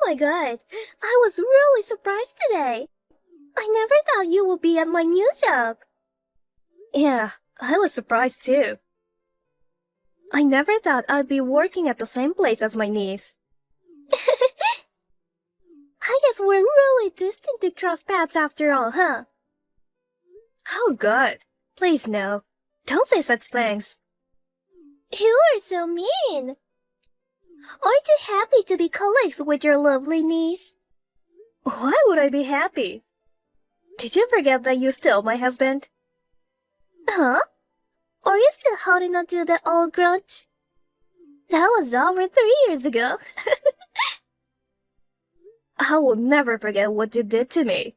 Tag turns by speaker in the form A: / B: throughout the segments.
A: my god, I was really surprised today. I never thought you would be at my new job.
B: Yeah, I was surprised too. I never thought I'd be working at the same place as my niece.
A: I guess we're really destined to cross paths after all, huh?
B: Oh God, please no. Don't say such things.
A: You are so mean. Aren't you happy to be colleagues with your lovely niece?
B: Why would I be happy? Did you forget that you stole my husband?
A: Huh? Are you still holding on to the old grudge? That was over 3 years ago.
B: I will never forget what you did to me.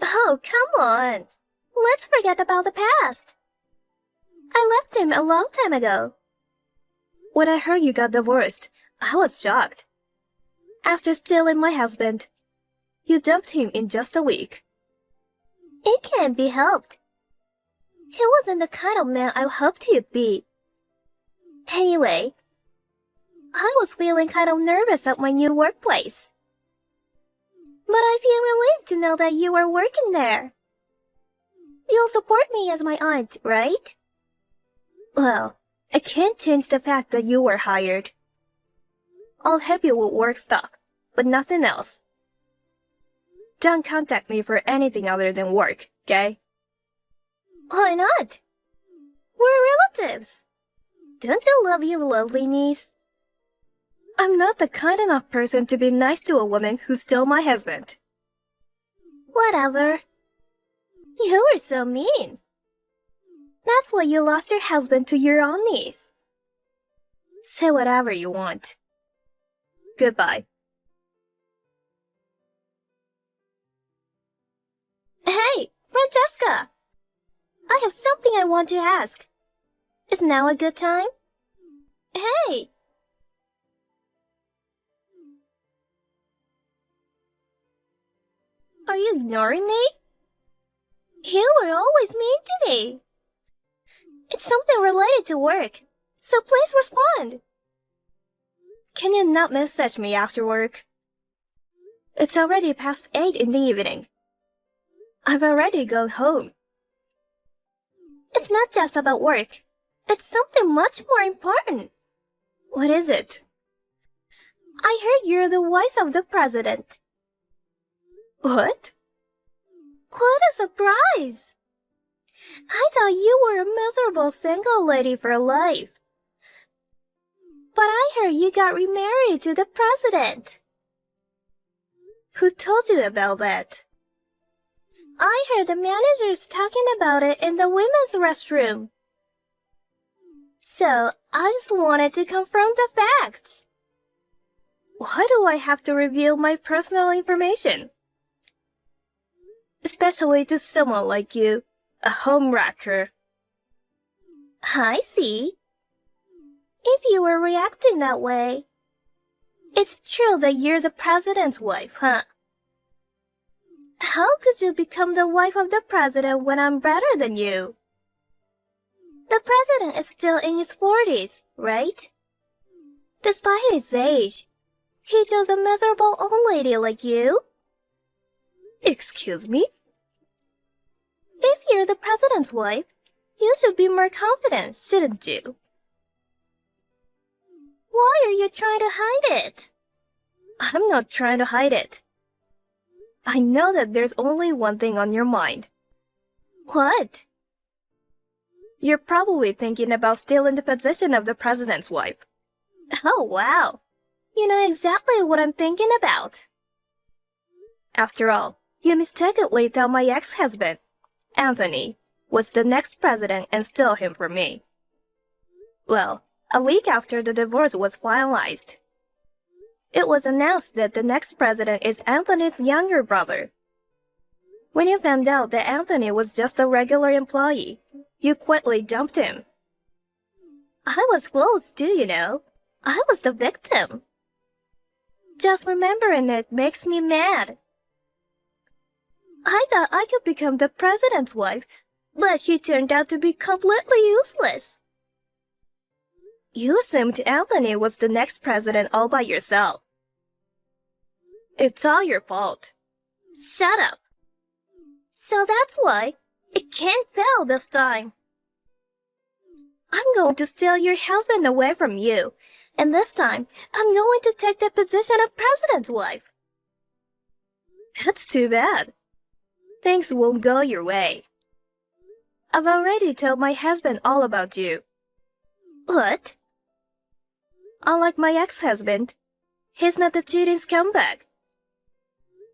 A: Oh, come on. Let's forget about the past. I left him a long time ago.
B: When I heard you got divorced, I was shocked. After stealing my husband, you dumped him in just a week.
A: It can't be helped. He wasn't the kind of man I hoped he'd be. Anyway, I was feeling kind of nervous at my new workplace. But I feel relieved to know that you are working there. You'll support me as my aunt, right?
B: Well, I can't change the fact that you were hired. I'll help you with work stuff, but nothing else. Don't contact me for anything other than work, okay?
A: Why not? We're relatives. Don't you love your lovely niece?
B: I'm not the kind enough person to be nice to a woman who stole my husband.
A: Whatever. You were so mean. That's why you lost your husband to your own niece.
B: Say whatever you want. Goodbye.
A: Hey, Francesca! I have something I want to ask. Is now a good time? Hey! Are you ignoring me? You were always mean to me. It's something related to work, so please respond.
B: Can you not message me after work? It's already past 8 in the evening. I've already gone home.
A: It's not just about work. It's something much more important.
B: What is it?
A: I heard you're the wife of the president.
B: What?
A: What a surprise! I thought you were a miserable single lady for life. But I heard you got remarried to the president.
B: Who told you about that?
A: I heard the managers talking about it in the women's restroom. So, I just wanted to confirm the facts.
B: Why do I have to reveal my personal information? Especially to someone like you, a homewrecker.
A: I see. If you were reacting that way, it's true that you're the president's wife, huh? How could you become the wife of the president when I'm better than you? The president is still in his 40s, right? Despite his age, he chose a miserable old lady like you.
B: Excuse me?
A: If you're the president's wife, you should be more confident, shouldn't you? Why are you trying to hide it?
B: I'm not trying to hide it. I know that there's only one thing on your mind.
A: What?
B: You're probably thinking about stealing the position of the president's wife.
A: Oh, wow. You know exactly what I'm thinking about.
B: After all, you mistakenly thought my ex-husband, Anthony, was the next president and stole him from me. Well, a week after the divorce was finalized, it was announced that the next president is Anthony's younger brother. When you found out that Anthony was just a regular employee, you quickly dumped him.
A: I was fooled too, you know. I was the victim.
B: Just remembering it makes me mad. I thought I could become the president's wife, but he turned out to be completely useless. You assumed Anthony was the next president all by yourself. It's all your fault.
A: Shut up. So that's why it can't fail this time. I'm going to steal your husband away from you, and this time I'm going to take the position of president's wife.
B: That's too bad. Things won't go your way. I've already told my husband all about you.
A: What?
B: Unlike my ex-husband, he's not a cheating scumbag.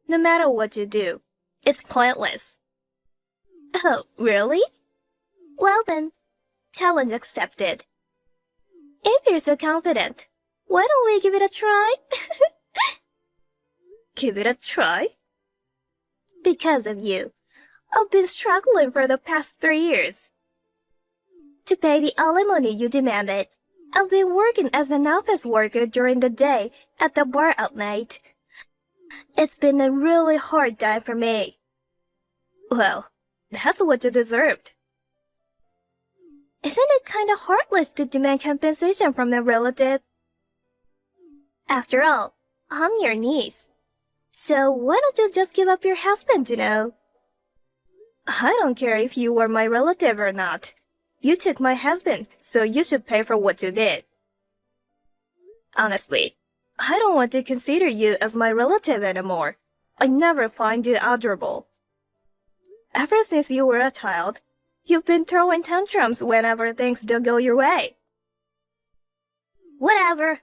B: No matter what you do, it's pointless.
A: Oh, really? Well then, challenge accepted. If you're so confident, why don't we give it a try?
B: Give it a try?
A: Because of you, I've been struggling for the past 3 years. To pay the alimony you demanded, I've been working as an office worker during the day at the bar at night. It's been a really hard time for me.
B: Well, that's what you deserved.
A: Isn't it kind of heartless to demand compensation from a relative? After all, I'm your niece. So why don't you just give up your husband,
B: I don't care if you were my relative or not. You took my husband, so you should pay for what you did. Honestly, I don't want to consider you as my relative anymore. I never find you adorable. Ever since you were a child, you've been throwing tantrums whenever things don't go your way.
A: Whatever.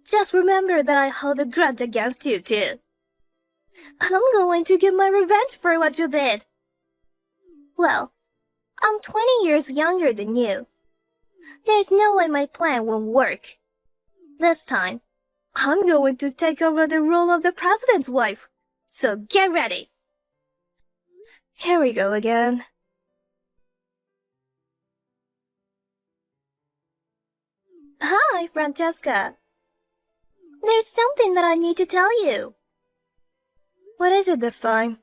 B: Just remember that I hold a grudge against you too.
A: I'm going to get my revenge for what you did. Well, I'm 20 years younger than you. There's no way my plan won't work. This time, I'm going to take over the role of the president's wife. So get ready.
B: Here we go again.
A: Hi, Francesca. There's something that I need to tell you.
B: What is it this time?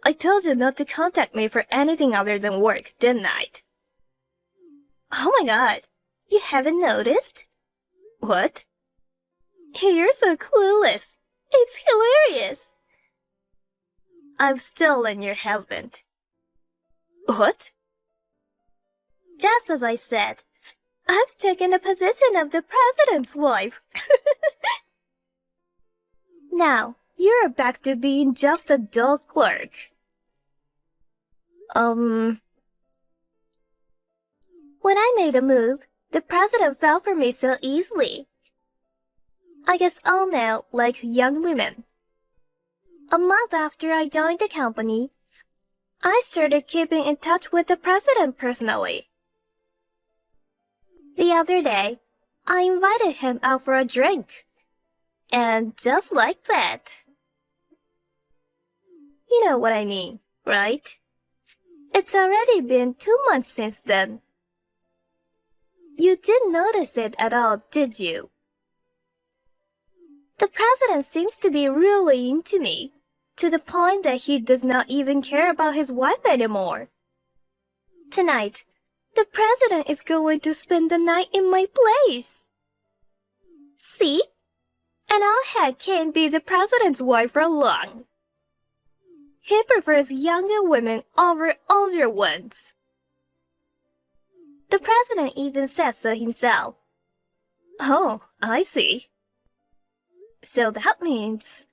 B: I told you not to contact me for anything other than work, didn't I?
A: Oh my god, you haven't noticed?
B: What?
A: You're so clueless. It's hilarious.
B: I've stolen your husband. What?
A: Just as I said, I've taken the position of the president's wife. Now, you're back to being just a dull clerk. When I made a move, the president fell for me so easily. I guess all men like young women. A month after I joined the company, I started keeping in touch with the president personally. The other day, I invited him out for a drink. And just like that. You know what I mean, right? It's already been 2 months since then. You didn't notice it at all, did you? The president seems to be really into me, to the point that he does not even care about his wife anymore. Tonight, the president is going to spend the night in my place. See? An old head can't be the president's wife for long. He prefers younger women over older ones. The president even says so himself.
B: Oh, I see. So that means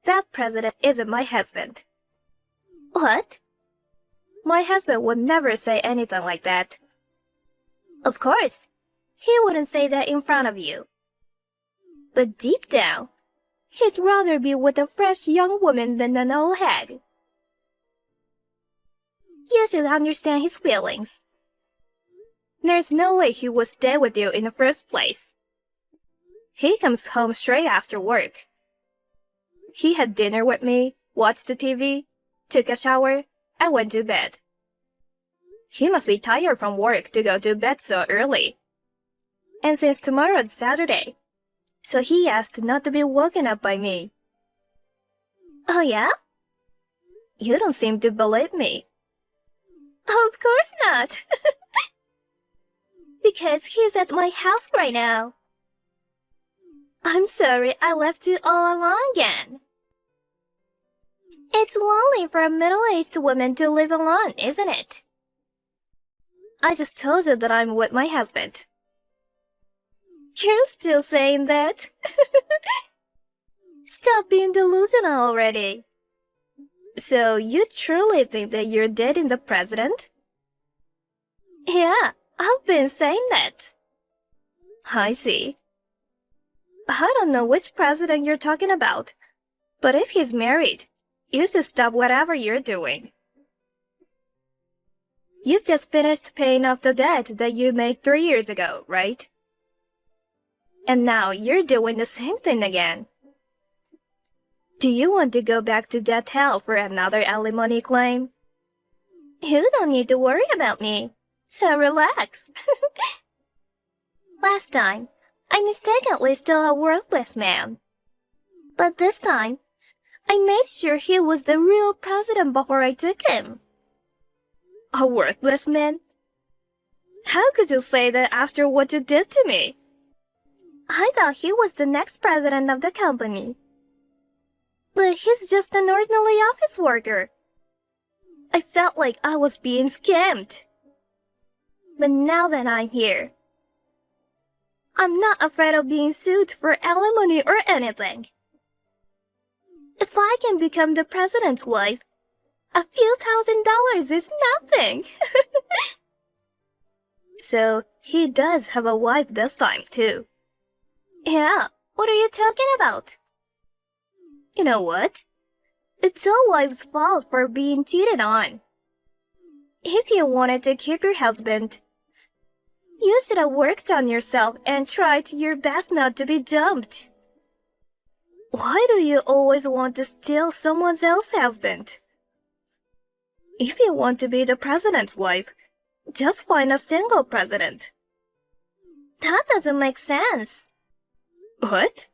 B: that president isn't my husband.
A: What?
B: My husband would never say anything like that.
A: Of course, he wouldn't say that in front of you. But deep down, he'd rather be with a fresh young woman than an old hag. You should understand his feelings.
B: There's no way he would stay with you in the first place. He comes home straight after work. He had dinner with me, watched the TV, took a shower, and went to bed. He must be tired from work to go to bed so early. And since tomorrow is Saturday, so he asked not to be woken up by me.
A: Oh yeah?
B: You don't seem to believe me.
A: Of course not. Because he's at my house right now.
B: I'm sorry I left you all alone again.
A: It's lonely for a middle-aged woman to live alone, isn't it?
B: I just told you that I'm with my husband. You're still saying that? Stop being delusional already. So you truly think that you're dating the president? Yeah, I've been saying that. I see. I don't know which president you're talking about, but if he's married, you should stop whatever you're doing. You've just finished paying off the debt that you made 3 years ago, right? And now you're doing the same thing again. Do you want to go back to debt hell for another alimony claim?
A: You don't need to worry about me, so relax. Last time, I mistakenly stole a worthless man. But this time, I made sure he was the real president before I took him.
B: A worthless man? How could you say that after what you did to me?
A: I thought he was the next president of the company. But he's just an ordinary office worker.
B: I felt like I was being scammed.
A: But now that I'm here, I'm not afraid of being sued for alimony or anything. If I can become the president's wife, a few $1,000s is nothing.
B: So he does have a wife this time too.
A: Yeah, what are you talking about?
B: You know what?
A: It's all wives' fault for being cheated on.
B: If you wanted to keep your husband, you should have worked on yourself and tried your best not to be dumped. Why do you always want to steal someone else's husband? If you want to be the president's wife, just find a single president.
A: That doesn't make sense.
B: What?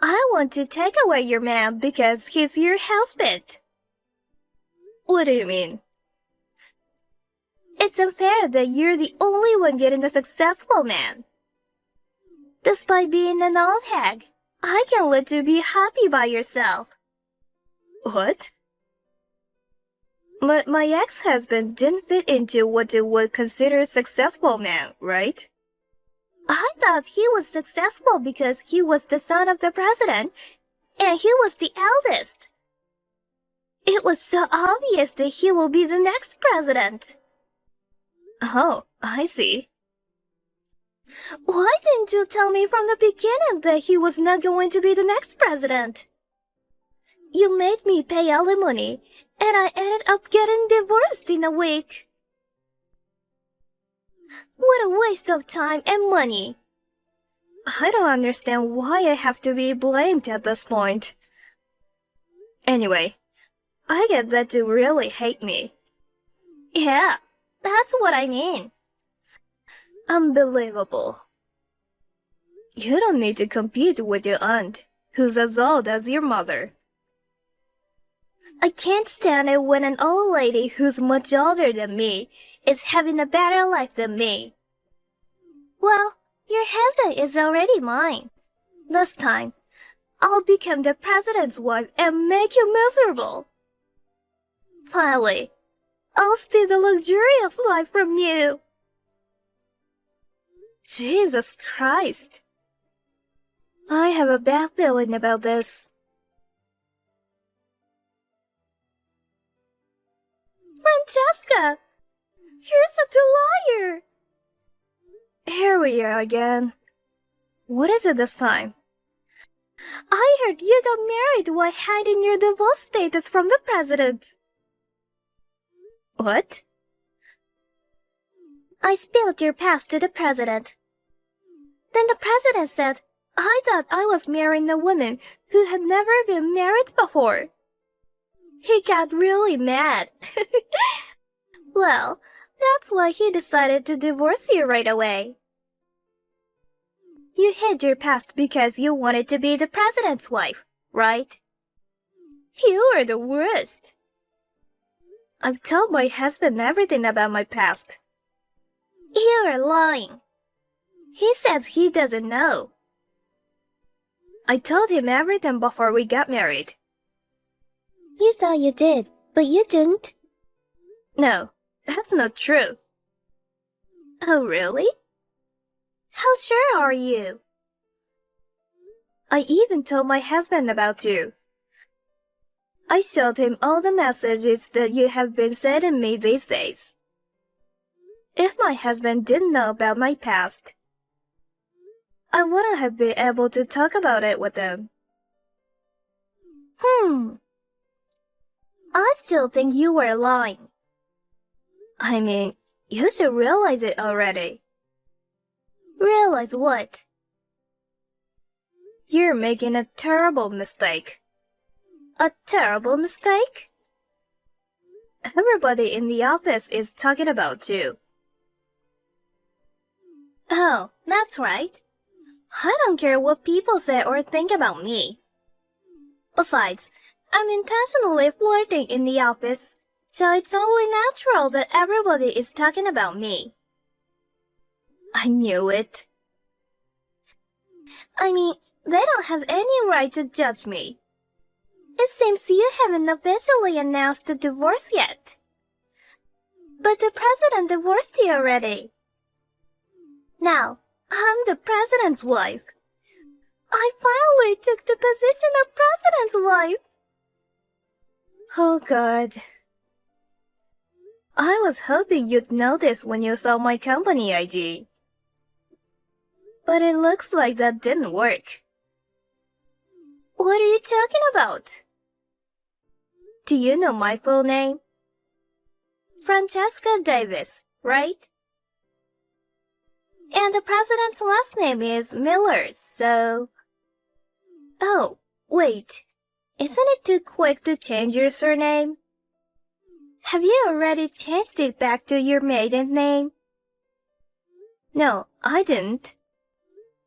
A: I want to take away your man because he's your husband.
B: What do you mean?
A: It's unfair that you're the only one getting the successful man. Despite being an old hag, I can let you be happy by yourself.
B: What? But my ex-husband didn't fit into what you would consider a successful man, right?
A: I thought he was successful because he was the son of the president, and he was the eldest. It was so obvious that he will be the next president.
B: Oh, I see.
A: Why didn't you tell me from the beginning that he was not going to be the next president? You made me pay alimony, and I ended up getting divorced in a week. What a waste of time and money.
B: I don't understand why I have to be blamed at this point. Anyway, I get that you really hate me.
A: Yeah, that's what I mean.
B: Unbelievable. You don't need to compete with your aunt, who's as old as your mother.
A: I can't stand it when an old lady who's much older than me is having a better life than me. Well, your husband is already mine. This time, I'll become the president's wife and make you miserable. Finally, I'll steal the luxurious life from you.
B: Jesus Christ. I have a bad feeling about this.
A: Francesca! You're such a liar!
B: Here we are again. What is it this time?
A: I heard you got married while hiding your divorce status from the president.
B: What?
A: I spilled your past to the president. Then the president said, I thought I was marrying a woman who had never been married before. He got really mad. Well, that's why he decided to divorce you right away. You hid your past because you wanted to be the president's wife, right?
B: You are the worst. I've told my husband everything about my past.
A: You are lying. He says he doesn't know.
B: I told him everything before we got married.
A: You thought you did, but you didn't.
B: No, that's not true.
A: Oh, really? How sure are you?
B: I even told my husband about you. I showed him all the messages that you have been sending me these days. If my husband didn't know about my past, I wouldn't have been able to talk about it with him.
A: I still think you were lying.
B: I mean, you should realize it already.
A: Realize what?
B: You're making a terrible mistake.
A: A terrible mistake?
B: Everybody in the office is talking about you.
A: Oh, that's right. I don't care what people say or think about me. Besides, I'm intentionally flirting in the office, so it's only natural that everybody is talking about me.
B: I knew it.
A: I mean, they don't have any right to judge me. It seems you haven't officially announced the divorce yet. But the president divorced you already. Now, I'm the president's wife. I finally took the position of president's wife.
B: Oh God. I was hoping you'd notice when you saw my company ID. But it looks like that didn't work.
A: What are you talking about?
B: Do you know my full name?
A: Francesca Davis, right? And the president's last name is Miller, so... Oh, wait. Isn't it too quick to change your surname? Have you already changed it back to your maiden name?
B: No, I didn't.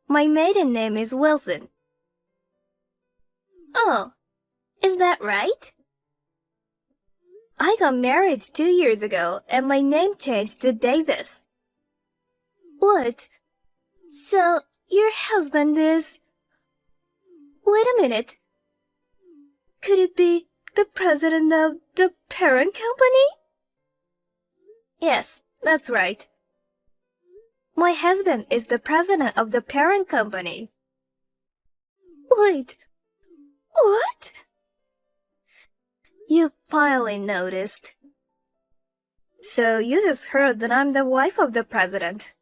B: My maiden name is Wilson.
A: Oh, is that right?
B: I got married 2 years ago and my name changed to Davis.
A: What? So, your husband is...
B: Wait a minute. Could it be the president of the parent company? Yes, that's right. My husband is the president of the parent company.
A: Wait, what?
B: You finally noticed. So you just heard that I'm the wife of the president.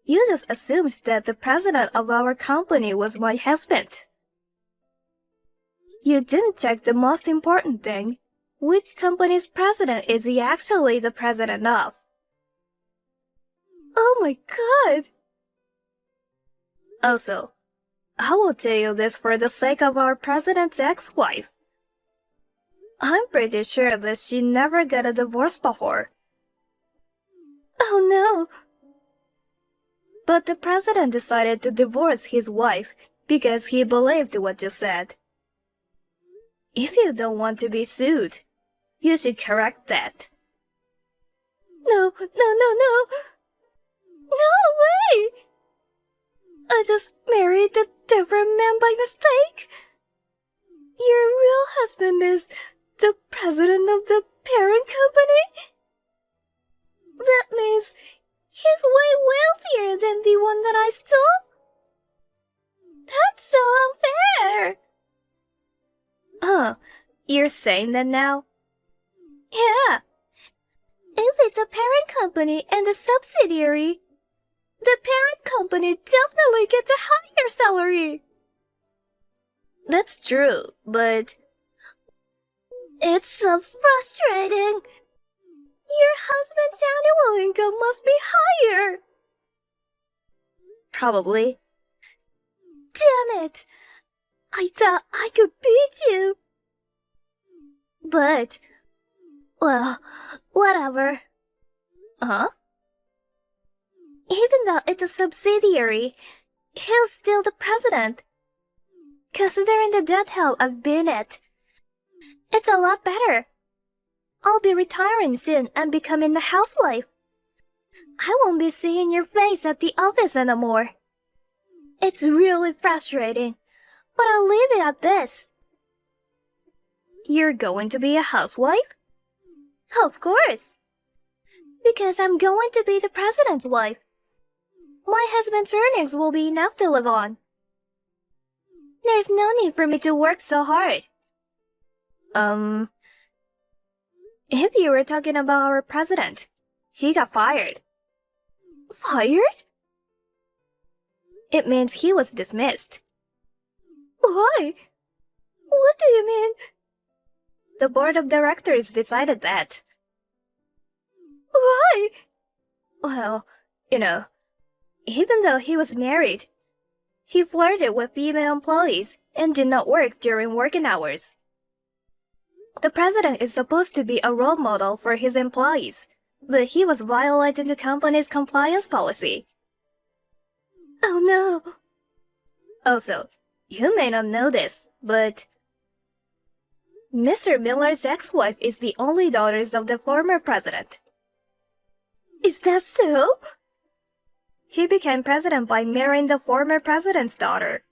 B: You just assumed that the president of our company was my husband. You didn't check the most important thing. Which company's president is he actually the president of?
A: Oh my God!
B: Also, I will tell you this for the sake of our president's ex-wife. I'm pretty sure that she never got a divorce before.
A: Oh no!
B: But the president decided to divorce his wife because he believed what you said. If you don't want to be sued, you should correct that.
A: No. No way! I just married a different man by mistake. Your real husband is the president of the parent company? That means he's way wealthier than the one that I stole? That's so unfair!
B: You're saying that now?
A: Yeah. If it's a parent company and a subsidiary, the parent company definitely gets a higher salary.
B: That's true, but...
A: It's so frustrating. Your husband's annual income must be higher.
B: Probably.
A: Damn it! I thought I could beat you. But, well, whatever.
B: Huh?
A: Even though it's a subsidiary, he's still the president. Considering the death hell I've been at, it's a lot better. I'll be retiring soon and becoming a housewife. I won't be seeing your face at the office anymore. It's really frustrating, But I'll leave it at this.
B: You're going to be a housewife?
A: Of course. Because I'm going to be the president's wife. My husband's earnings will be enough to live on. There's no need for me to work so hard.
B: If you were talking about our president, he got fired.
A: Fired?
B: It means he was dismissed.
A: Why? What do you mean?
B: The board of directors decided that.
A: Why?
B: Well, even though he was married, he flirted with female employees and did not work during working hours. The president is supposed to be a role model for his employees, but he was violating the company's compliance policy.
A: Oh no.
B: Also, you may not know this, but Mr. Miller's ex-wife is the only daughter of the former president.
A: Is that so?
B: He became president by marrying the former president's daughter.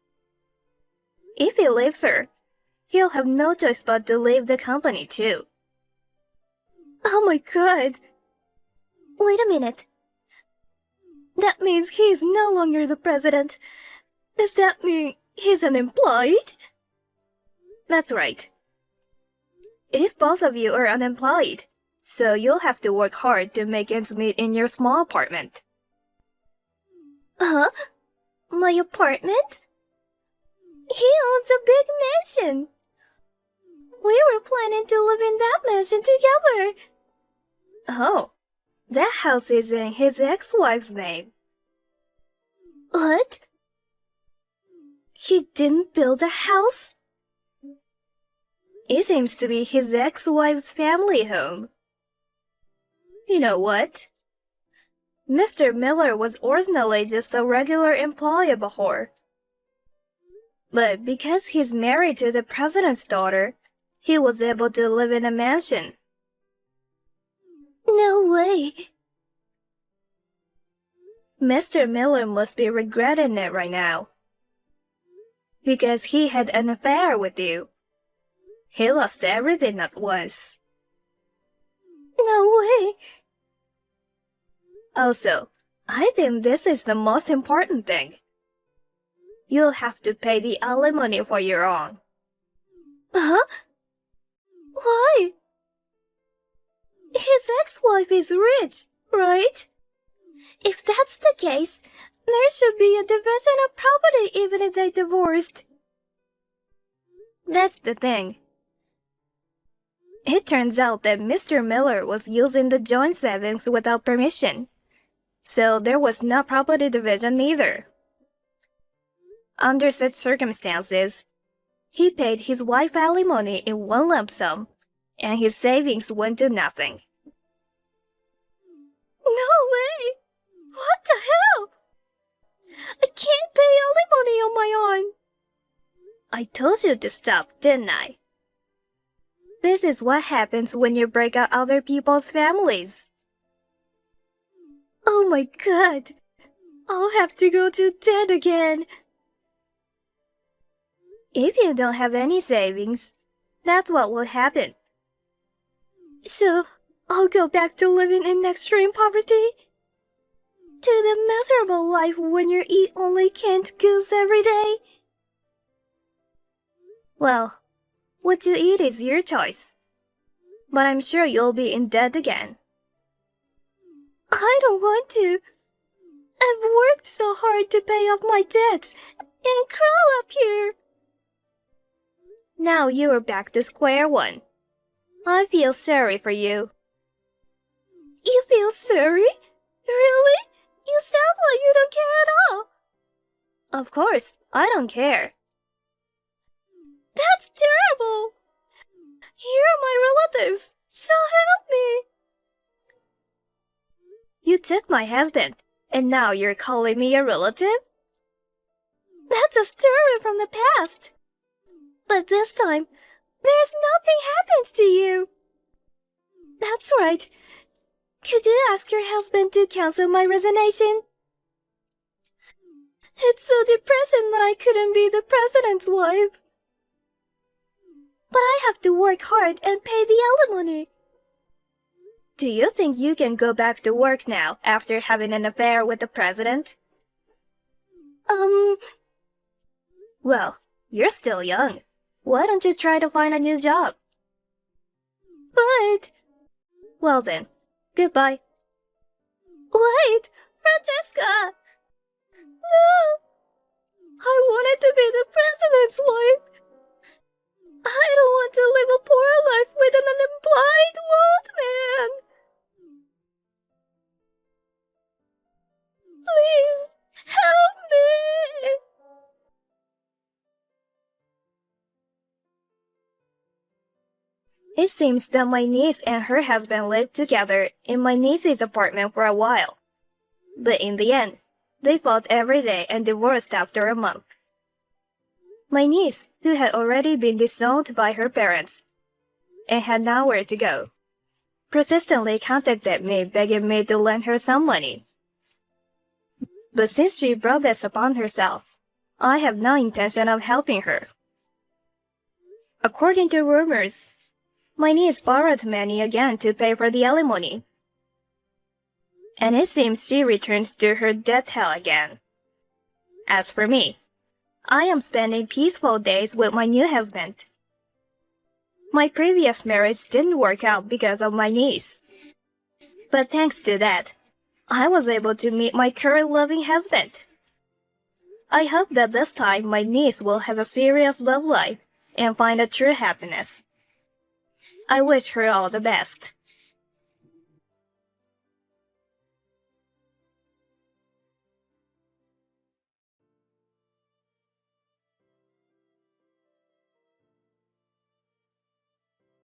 B: If he leaves her, he'll have no choice but to leave the company too.
A: Oh my god. Wait a minute. That means he is no longer the president. Does that mean he's unemployed?
B: That's right. If both of you are unemployed, so you'll have to work hard to make ends meet in your small apartment.
A: Huh? My apartment? He owns a big mansion. We were planning to live in that mansion together.
B: Oh, that house is in his ex-wife's name.
A: What? He didn't build a house?
B: It seems to be his ex-wife's family home. You know what? Mr. Miller was originally just a regular employee before. But because he's married to the president's daughter, he was able to live in a mansion.
A: No way.
B: Mr. Miller must be regretting it right now. Because he had an affair with you. He lost everything at once.
A: No way.
B: Also, I think this is the most important thing. You'll have to pay the alimony for your own.
A: Huh? Why? His ex-wife is rich, right? If that's the case, there should be a division of property even if they divorced.
B: That's the thing. It turns out that Mr. Miller was using the joint savings without permission, so there was no property division either. Under such circumstances, he paid his wife alimony in one lump sum, and his savings went to nothing.
A: No way! What the hell? I can't pay alimony on my own.
B: I told you to stop, didn't I? This is what happens when you break up other people's families.
A: Oh my god. I'll have to go to debt again.
B: If you don't have any savings, that's what will happen.
A: So, I'll go back to living in extreme poverty? To the miserable life when you eat only canned goods every day?
B: Well, what you eat is your choice. But I'm sure you'll be in debt again.
A: I don't want to. I've worked so hard to pay off my debts and crawl up here.
B: Now you are back to square one. I feel sorry for you.
A: You feel sorry? Really? You sound like you don't care at all.
B: Of course, I don't care.
A: That's terrible. You're my relatives, so help me.
B: You took my husband, and now you're calling me a relative?
A: That's a story from the past. But this time, there's nothing happened to you. That's right. Could you ask your husband to cancel my resignation?
B: It's so depressing that I couldn't be the president's wife. But I have to work hard and pay the alimony. Do you think you can go back to work now after having an affair with the president? Well, you're still young. Why don't you try to find a new job? But... Well then, goodbye. Wait, Francesca! No! I wanted to be the president's wife. I don't want to live a poor life with an unemployed old man. Please, help me! It seems that my niece and her husband lived together in my niece's apartment for a while. But in the end, they fought every day and divorced after a month. My niece, who had already been disowned by her parents and had nowhere to go, persistently contacted me begging me to lend her some money. But since she brought this upon herself, I have no intention of helping her. According to rumors, my niece borrowed money again to pay for the alimony. And it seems she returns to her death hell again. As for me, I am spending peaceful days with my new husband. My previous marriage didn't work out because of my niece. But thanks to that, I was able to meet my current loving husband. I hope that this time my niece will have a serious love life and find a true happiness. I wish her all the best.